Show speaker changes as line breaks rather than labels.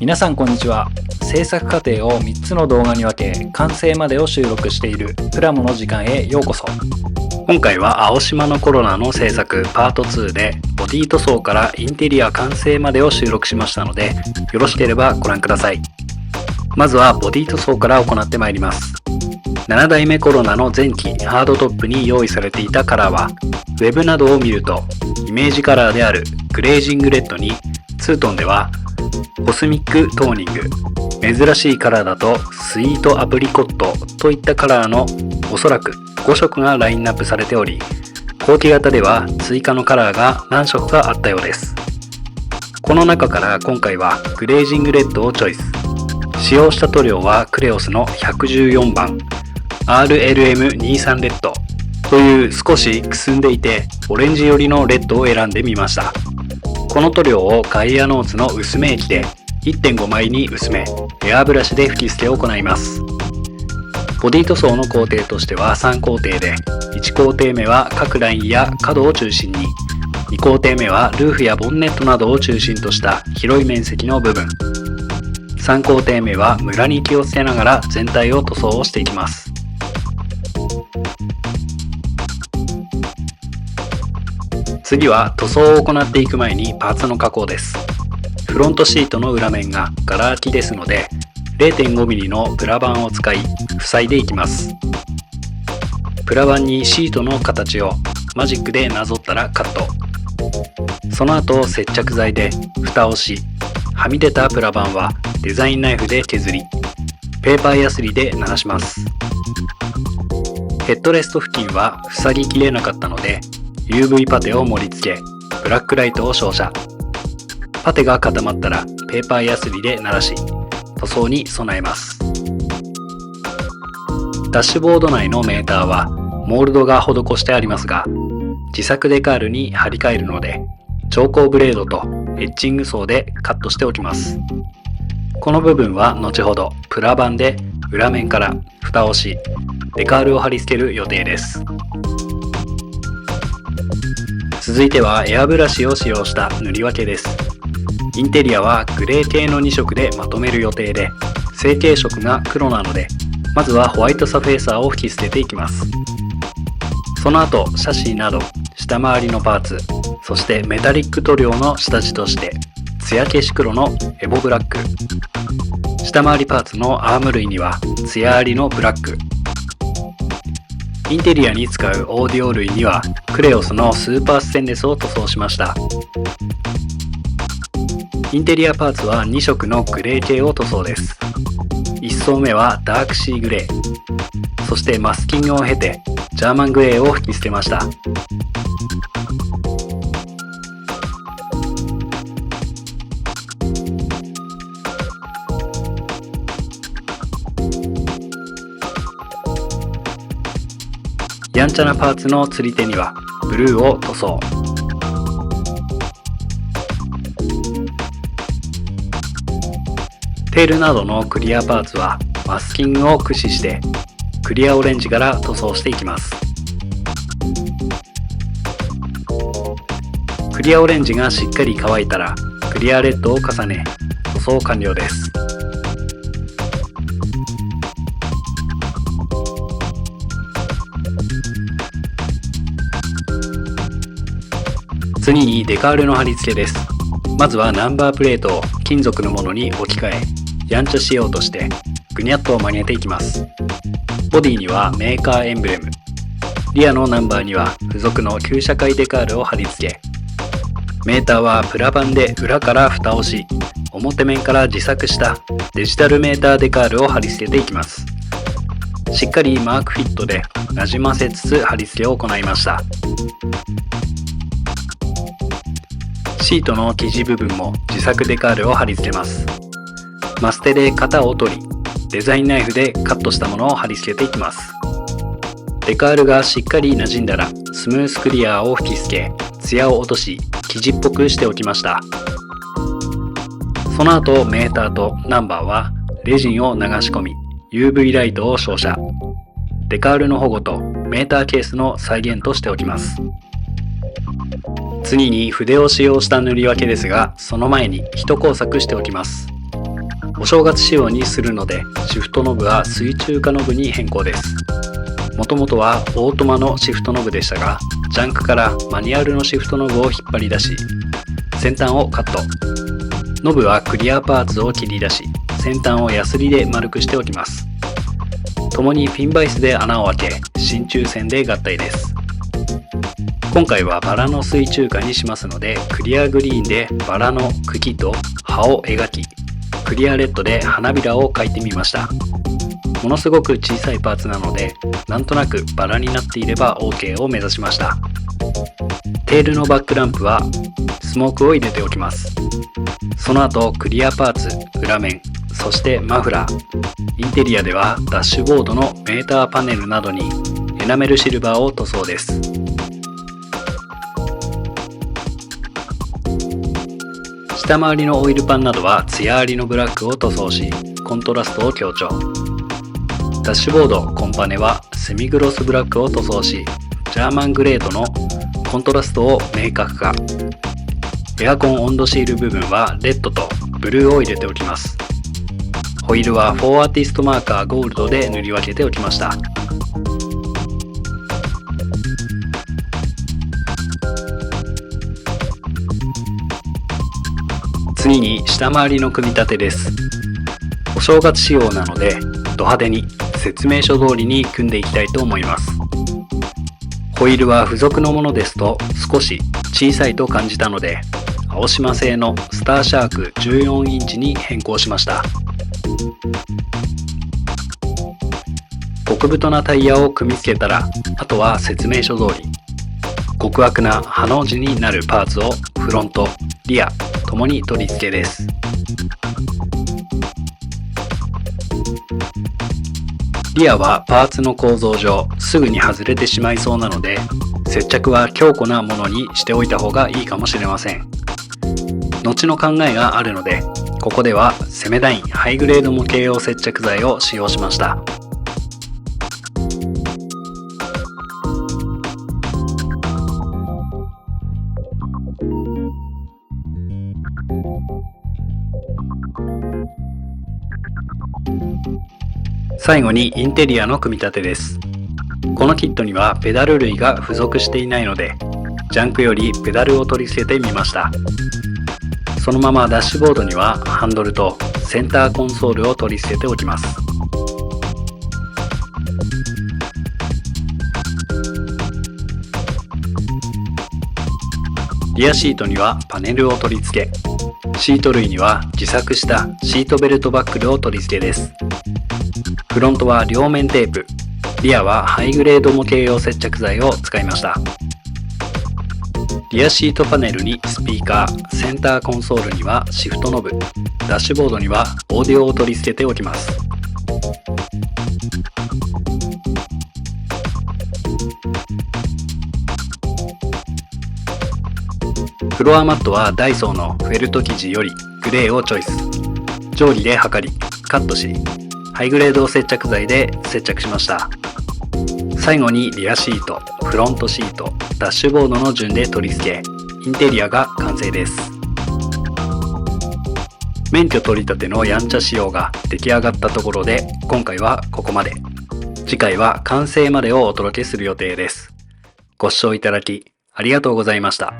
皆さんこんにちは。制作過程を3つの動画に分け完成までを収録しているプラモの時間へようこそ。今回は青島のコロナの制作パート2でボディ塗装からインテリア完成までを収録しましたので、よろしければご覧ください。まずはボディ塗装から行ってまいります。7代目コロナの前期ハードトップに用意されていたカラーは、ウェブなどを見るとイメージカラーであるグレージングレッドにツートンではコスミックトーニング、珍しいカラーだとスイートアプリコットといったカラーのおそらく5色がラインナップされており、後期型では追加のカラーが何色かあったようです。この中から今回はグレージングレッドをチョイス。使用した塗料はクレオスの114番 RLM23 レッドという少しくすんでいてオレンジ寄りのレッドを選んでみました。この塗料をガイアノーツの薄め液で 1.5 枚に薄め、エアブラシで吹き付けを行います。ボディ塗装の工程としては3工程で、1工程目は各ラインや角を中心に、2工程目はルーフやボンネットなどを中心とした広い面積の部分、3工程目はムラに気をつけながら全体を塗装をしていきます。次は塗装を行っていく前にパーツの加工です。フロントシートの裏面がガラ空きですので 0.5mm のプラ板を使い塞いでいきます。プラ板にシートの形をマジックでなぞったらカット。その後接着剤で蓋をし、はみ出たプラ板はデザインナイフで削り、ペーパーヤスリで鳴らします。ヘッドレスト付近は塞ぎきれなかったのでUV パテを盛り付け、ブラックライトを照射。パテが固まったらペーパーヤスリで鳴らし、塗装に備えます。ダッシュボード内のメーターはモールドが施してありますが、自作デカールに貼り替えるので、調光ブレードとエッチングソーでカットしておきます。この部分は後ほどプラ板で裏面から蓋をし、デカールを貼り付ける予定です。続いてはエアブラシを使用した塗り分けです。インテリアはグレー系の2色でまとめる予定で、成型色が黒なので、まずはホワイトサフェーサーを吹き付けていきます。その後、シャシーなど下回りのパーツ、そしてメタリック塗料の下地として艶消し黒のエボブラック、下回りパーツのアーム類には艶ありのブラック、インテリアに使うオーディオ類にはクレオスのスーパーステンレスを塗装しました。インテリアパーツは2色のグレー系を塗装です。1層目はダークシーグレー、そしてマスキングを経てジャーマングレーを吹き付けました。やんちゃなパーツの釣り手にはブルーを塗装。テールなどのクリアパーツはマスキングを駆使してクリアオレンジから塗装していきます。クリアオレンジがしっかり乾いたらクリアレッドを重ね塗装完了です。次にデカールの貼り付けです。まずはナンバープレートを金属のものに置き換え、やんちゃ仕様としてぐにゃっと曲げていきます。ボディにはメーカーエンブレム、リアのナンバーには付属の旧車会デカールを貼り付け、メーターはプラ板で裏から蓋をし、表面から自作したデジタルメーターデカールを貼り付けていきます。しっかりマークフィットでなじませつつ貼り付けを行いました。シートの生地部分も自作デカールを貼り付けます。マステで型を取り、デザインナイフでカットしたものを貼り付けていきます。デカールがしっかり馴染んだらスムースクリアを吹き付け、ツヤを落とし生地っぽくしておきました。その後メーターとナンバーはレジンを流し込み UV ライトを照射。デカールの保護とメーターケースの再現としておきます。次に筆を使用した塗り分けですが、その前に一工作しておきます。お正月仕様にするのでシフトノブは水中華ノブに変更です。もともとはオートマのシフトノブでしたが、ジャンクからマニュアルのシフトノブを引っ張り出し、先端をカット。ノブはクリアパーツを切り出し、先端をヤスリで丸くしておきます。共にピンバイスで穴を開け、真鍮線で合体です。今回はバラの水中華にしますので、クリアグリーンでバラの茎と葉を描き、クリアレッドで花びらを描いてみました。ものすごく小さいパーツなので、なんとなくバラになっていれば OK を目指しました。テールのバックランプはスモークを入れておきます。その後クリアパーツ、裏面、そしてマフラー、インテリアではダッシュボードのメーターパネルなどにエナメルシルバーを塗装です。下回りのオイルパンなどは艶ありのブラックを塗装し、コントラストを強調。ダッシュボード、コンパネはセミグロスブラックを塗装し、ジャーマングレードのコントラストを明確化。エアコン温度シール部分はレッドとブルーを入れておきます。ホイールは4アーティストマーカーゴールドで塗り分けておきました。次に下回りの組み立てです。お正月仕様なのでド派手に説明書通りに組んでいきたいと思います。ホイールは付属のものですと少し小さいと感じたので、青島製のスターシャーク14インチに変更しました。極太なタイヤを組み付けたら、あとは説明書通り極悪なハの字になるパーツをフロント、リアともに取り付けです。リアはパーツの構造上すぐに外れてしまいそうなので、接着は強固なものにしておいた方がいいかもしれません。後の考えがあるので、ここではセメダインハイグレード模型用接着剤を使用しました。最後にインテリアの組み立てです。このキットにはペダル類が付属していないので、ジャンクよりペダルを取り付けてみました。そのままダッシュボードにはハンドルとセンターコンソールを取り付けておきます。リアシートにはパネルを取り付け、シート類には自作したシートベルトバックルを取り付けです。フロントは両面テープ、リアはハイグレード模型用接着剤を使いました。リアシートパネルにスピーカー、センターコンソールにはシフトノブ、ダッシュボードにはオーディオを取り付けておきます。フロアマットはダイソーのフェルト生地よりグレーをチョイス。定規で測り、カットし、ハイグレード接着剤で接着しました。最後にリアシート、フロントシート、ダッシュボードの順で取り付け、インテリアが完成です。免許取り立てのやんちゃ仕様が出来上がったところで、今回はここまで。次回は完成までをお届けする予定です。ご視聴いただきありがとうございました。